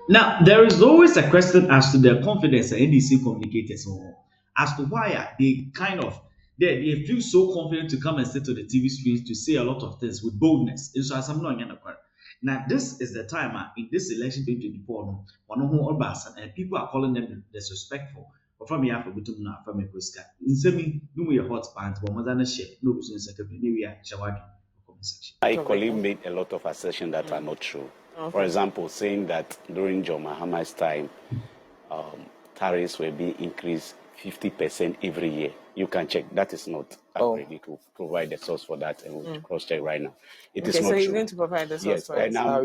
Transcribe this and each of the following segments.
Now, there is always a question as to the confidence that NDC communicators or as to why they kind of they feel so confident to come and sit to the TV screens to say a lot of things with boldness. And so as I'm not going to now, this is the time in this election 2024, no, one who all and people are calling them disrespectful. But from here, for between now, from a postcard. In semi, no, we are hot pants, but more than a share, no, we second, we are shawagi. My colleague made a lot of assertions that are not true. Okay. For example, saying that during John Mahama's time, tariffs will be increased 50% every year. You can check. That is not ready to provide the source for that, and we'll cross-check right now. It is not so he's true. going to provide the source Yes, for it. now,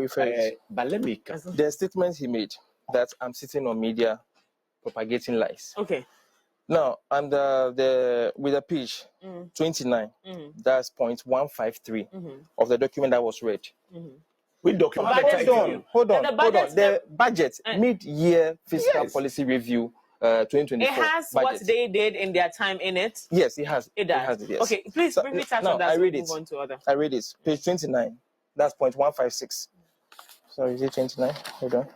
but let me... The statement he made that I'm sitting on media propagating lies. Okay. Now, under with the page 29, that's point 153 of the document that was read. We document. Hold on. The budget, mid-year fiscal policy review 2024. It has budget. What they did in their time in it. Yes, it has. It does. It has it, yes. Okay, please briefly touch on that. I read move on to other. I read it. Page 29. That's point 156. Sorry, is it 29? Hold on.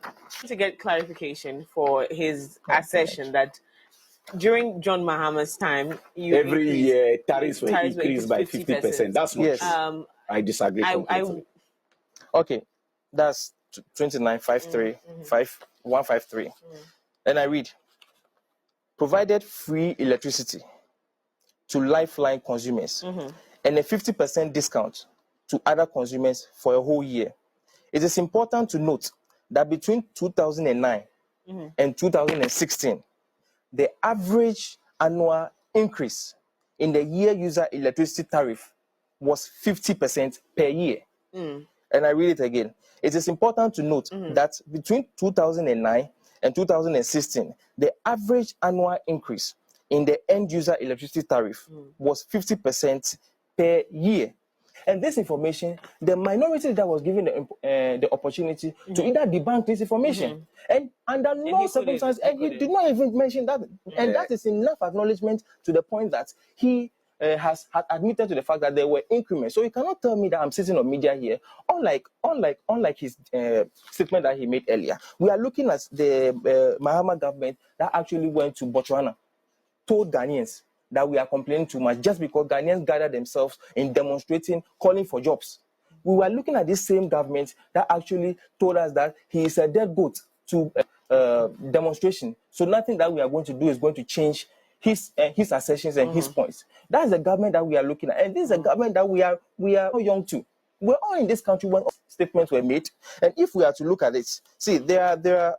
To get clarification for his assertion that during John Mahama's time, every year tariffs were increased by 50%. That's not true. I disagree completely. Okay, that's 2953 153. And I read, provided free electricity to lifeline consumers and a 50% discount to other consumers for a whole year. It is important to note that between 2009 and 2016, the average annual increase in the year user electricity tariff was 50% per year. And I read it again. It is important to note that between 2009 and 2016, the average annual increase in the end user electricity tariff was 50% per year. And this information, the minority that was given the opportunity to either debunk this information, and under no circumstances, and he did not even mention that. And that is enough acknowledgement to the point that he had admitted to the fact that there were increments. So you cannot tell me that I'm sitting on media here. Unlike his statement that he made earlier, we are looking at the Mahama government that actually went to Botswana, told Ghanaians that we are complaining too much just because Ghanaians gathered themselves in demonstrating, calling for jobs. We were looking at this same government that actually told us that he is a dead goat to demonstration. So nothing that we are going to do is going to change his assertions and his points. That's the government that we are looking at. And this is a government that we are young to. We're all in this country when statements were made. And if we are to look at it, see, there are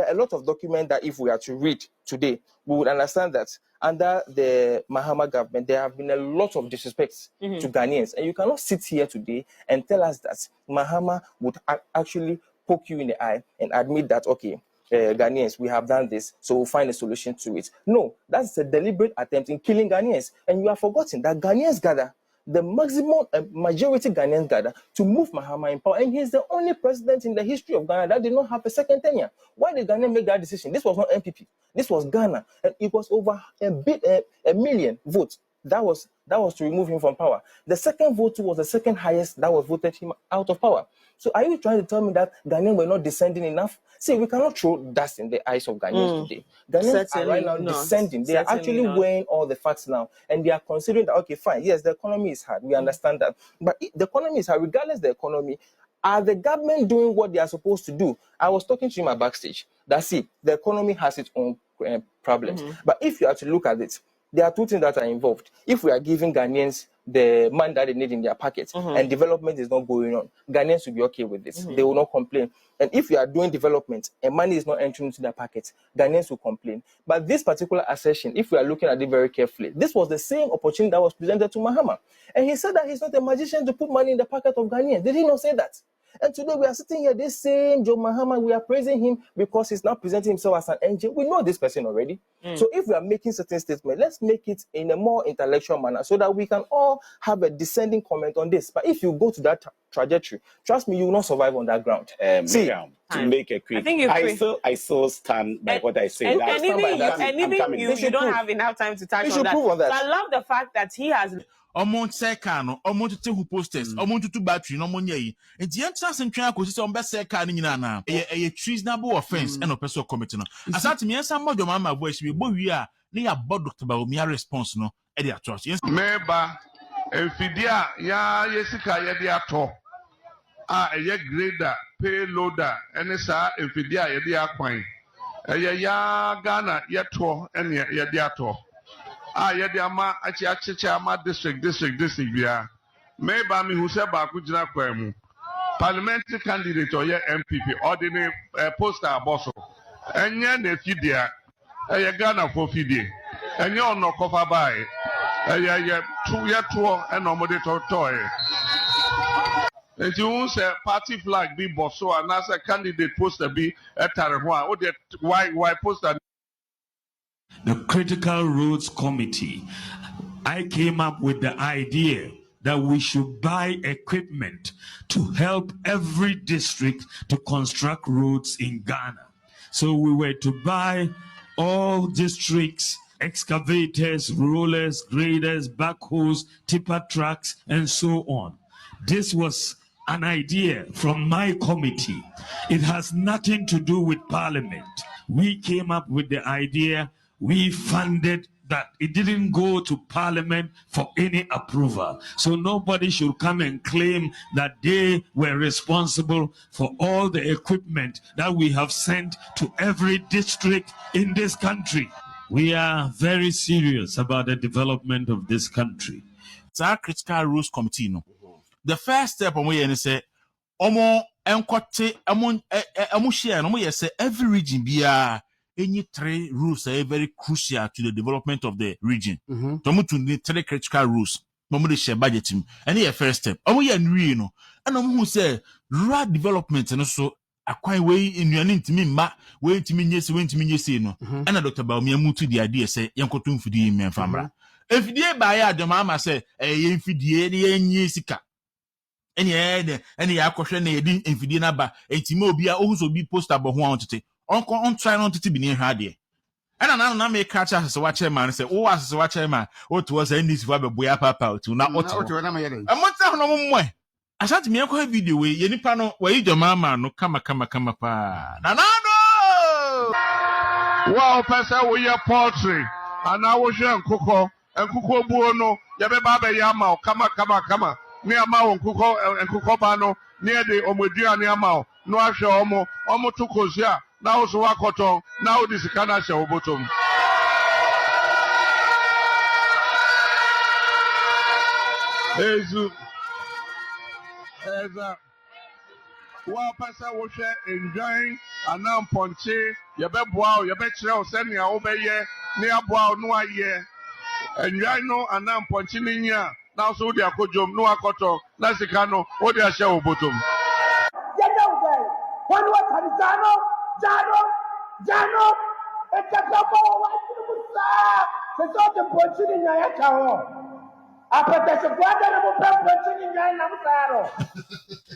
a lot of documents that if we are to read today, we would understand that under the Mahama government, there have been a lot of disrespects to Ghanaians. And you cannot sit here today and tell us that Mahama would actually poke you in the eye and admit that, okay, Ghanaians, we have done this, so we'll find a solution to it. No, that's a deliberate attempt in killing Ghanaians. And you have forgotten that Ghanaians gather, the maximum majority Ghanaians gather to move Mahama in power. And he's the only president in the history of Ghana that did not have a second tenure. Why did Ghana make that decision? This was not MPP. This was Ghana. And it was over a million votes. That was to remove him from power. The second vote was the second highest that was voted him out of power. So are you trying to tell me that Ghanaians were not descending enough? See, we cannot throw dust in the eyes of Ghanaians today. Ghanaians are right now descending. They are actually weighing all the facts now. And they are considering that, okay, fine, yes, the economy is hard. We understand that. But the economy is hard. Regardless of the economy, are the government doing what they are supposed to do? I was talking to him at backstage. That, see, the economy has its own problems. But if you are to look at it, there are two things that are involved. If we are giving Ghanaians the money that they need in their pockets and development is not going on, Ghanaians will be okay with this. They will not complain. And if you are doing development and money is not entering into their pockets, Ghanaians will complain. But this particular assertion, if we are looking at it very carefully, this was the same opportunity that was presented to Mahama. And he said that he's not a magician to put money in the pocket of Ghanaians. Did he not say that? And today we are sitting here, this same Joe Mahama, we are praising him because he's now presenting himself as an angel. We know this person already. So if we are making certain statements, let's make it in a more intellectual manner so that we can all have a descending comment on this. But if you go to that trajectory, trust me, you will not survive on that ground. See, to make a quick, I still stand by what I say. And even you don't have enough time to touch on that. So I love the fact that he has Omo say car no, omo to take posters, omo to battery no money yi. Enti yam chance ntwa akosi say ombe say car ni nyina na. A treasonable offense and opeso committee no. Asante me yansa mojo mama voice we bo wi a na ya bod Dr. Bawumia response no e dey atrocious. Yes. Meba enfidia ya yesika ye dey ato. Eye grader, payloader, ene sa enfidia ye dey akwan. Eye ya Ghana ye to ene ye dey ato. Ye dey ama achi ama district bia. Meba mi hu se ba ku gina kwan mu. Parliamentary candidate or MPP ordinary poster aboso. Enye na fidia. Eye Ghana for fidie. Enye ono cover by. Eye to and omode toy. And you say party flag be bosso and as a candidate poster be tarehwa. O de why poster. The Critical Roads Committee, I came up with the idea that we should buy equipment to help every district to construct roads in Ghana. So we were to buy all districts, excavators, rollers, graders, backhoes, tipper trucks, and so on. This was an idea from my committee. It has nothing to do with Parliament. We came up with the idea. We funded that. It didn't go to Parliament for any approval. So nobody should come and claim that they were responsible for all the equipment that we have sent to every district in this country. We are very serious about the development of this country. It's our Critical Rules Committee no. The first step on we say omo enkote omo share no mo say every region bia any 3 rules are very crucial to the development of the region. To need 3 critical rules. Momo de share budget him. Any first step. Omo ye nwi no. And omo say rural development no so akwan we enuane ntimi mma we ntimi nyesi no. And Dr. Bawumia mutu the idea say yenkoto mfidie memfamra. Efidie ba ya adoma say ye mfidie ne yenyi sika. Any akwhwe na yedi mfidie na ba entime obi a ohuso bi poster bo ho ontete on try not to be near her dear. And na make catch us watch man say, oh, as watch man, what was NDC for boya papa to not what a month no more. I said to me, a video way, any panel where your mama no kama pa. Na no. Wow, Pesa, we are poultry. And I was young Coco and Coco Buono, Yababa Yamao, kama. Near Mao and Coco Bano, near the Omodia near Mao, no Asha Omo Tukosia. Now so wakoto now this kana show bottom. Ezu wa pasa wo hwe enjoy anam ponche ye be boa ye be kire o se ne a wo be ye ne aboa no aye enjoy no anam ponche ni nya now so de akodwom no akoto na sika no wo de ahye wo bottom. When what Jano, it's a couple of white the portion in your after there's a portion in your Namsaro.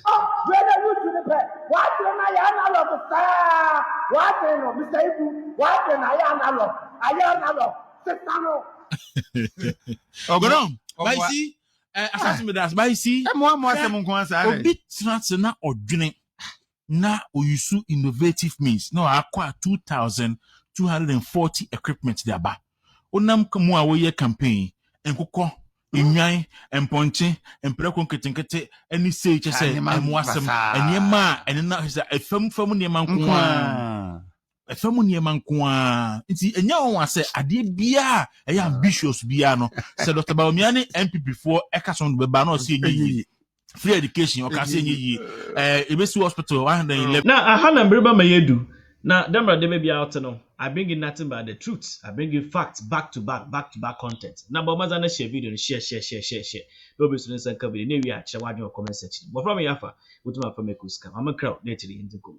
Oh, whether you to the pet, what when I am the star, what then, Mr. Ibu, what then I am Oh, go on. By see, assassin with us, by see, and one more a bit transna or drink. Na oyusu innovative means no acquire 2,240 equipment thereby. Onam kamu awoye campaign enkoko enwan emponche empreko nketenkete any say che say emwasem enyema enna efam niema nkoa efam niema nkoa nti enya won ase ade bia eya ambitious bia no say Dr. Bawumia ne MPP for ekason be ba no say enyi free education or can say ye ebesi hospital 111. Now I had a member mayedu. Now demra de be out no. I bring in nothing but the truth. I bring in facts back to back content. Now but maza na share video share. No be students and cover the new year share wadyo comment section. But from yafa, utuma from ekuska. I'm a crowd later in the go.